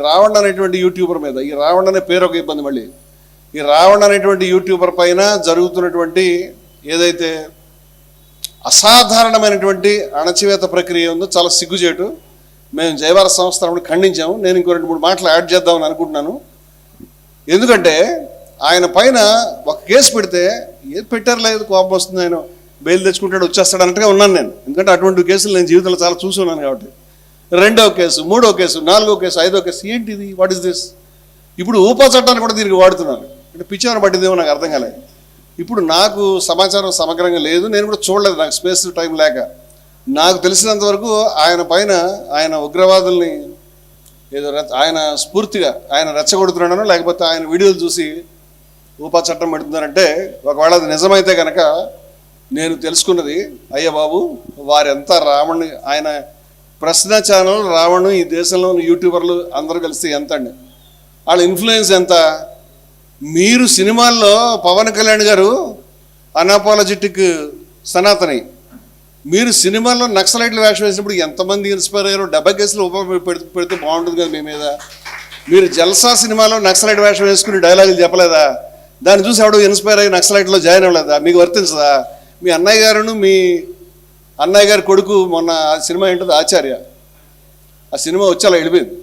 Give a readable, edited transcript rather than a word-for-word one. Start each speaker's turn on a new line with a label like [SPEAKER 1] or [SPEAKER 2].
[SPEAKER 1] రావణ్ అనేటువంటి యూట్యూబర్ మీద, ఈ రావణ్ అనే పేరు ఒక ఇబ్బంది. మళ్ళీ ఈ రావణ్ అనేటువంటి యూట్యూబర్ పైన జరుగుతున్నటువంటి ఏదైతే అసాధారణమైనటువంటి అణచివేత ప్రక్రియ ఉందో చాలా సిగ్గుచేటు. మేము జయవార సంస్థ ఖండించాము. నేను ఇంకో 2-3 మాటలు యాడ్ చేద్దామని అనుకుంటున్నాను. ఎందుకంటే ఆయన పైన ఒక కేసు పెడితే ఏది పెట్టారు లేదు, కోపం వస్తుంది, ఆయన బెయిల్ తెచ్చుకుంటాడు, వచ్చేస్తాడు అన్నట్టుగా ఉన్నాను నేను. ఎందుకంటే అటువంటి కేసులు నేను జీవితంలో చాలా చూసి ఉన్నాను కాబట్టి. 2వ కేసు, 3వ కేసు, 4వ కేసు, 5వ కేసు, ఏంటిది, వాట్ ఇస్ దిస్? ఇప్పుడు ఊపా చట్టాన్ని కూడా దీనికి వాడుతున్నారు. అంటే పిచ్చివారు పట్టిందేమో నాకు అర్థం కాలేదు. ఇప్పుడు నాకు సమాచారం సమగ్రంగా లేదు, నేను కూడా చూడలేదు, నాకు స్పేస్ టైం లేక. నాకు తెలిసినంత వరకు ఆయన పైన ఆయన ఉగ్రవాదుల్ని ఏదో ఆయన స్ఫూర్తిగా ఆయన రెచ్చగొడుతున్నాడనో లేకపోతే ఆయన వీడియోలు చూసి ఊపా చట్టం పెడుతున్నారంటే, ఒకవేళ అది నిజమైతే కనుక నేను తెలుసుకున్నది, అయ్య బాబు వారెంత రావణ్ణి, ఆయన ప్రశ్న ఛానల్ రావణ్, ఈ దేశంలో యూట్యూబర్లు అందరూ కలిసి ఎంత అండి, వాళ్ళ ఇన్ఫ్లుయెన్స్ ఎంత? మీరు సినిమాల్లో పవన్ కళ్యాణ్ గారు అన్అపాలజెటిక్ సనాతని, మీరు సినిమాల్లో నక్సలైట్లు వేషం వేసినప్పుడు ఎంతమంది ఇన్స్పైర్ అయ్యారో? 70 కేసులు పెడితే బాగుంటుంది కదా మీ మీద. మీరు జల్సా సినిమాలో నక్సలైట్ వేషం వేసుకుని డైలాగులు చెప్పలేదా? దాన్ని చూసి ఎవడో ఇన్స్పైర్ అయ్యి నక్సలైట్లో జాయిన్ అవ్వలేదా? మీకు వర్తించదా? మీ అన్నయ్య గారును మీ అన్నయ్య గారి కొడుకు మొన్న ఆ సినిమా ఏంటది ఆచార్య, ఆ సినిమా వచ్చి అలా వెళ్ళిపోయింది.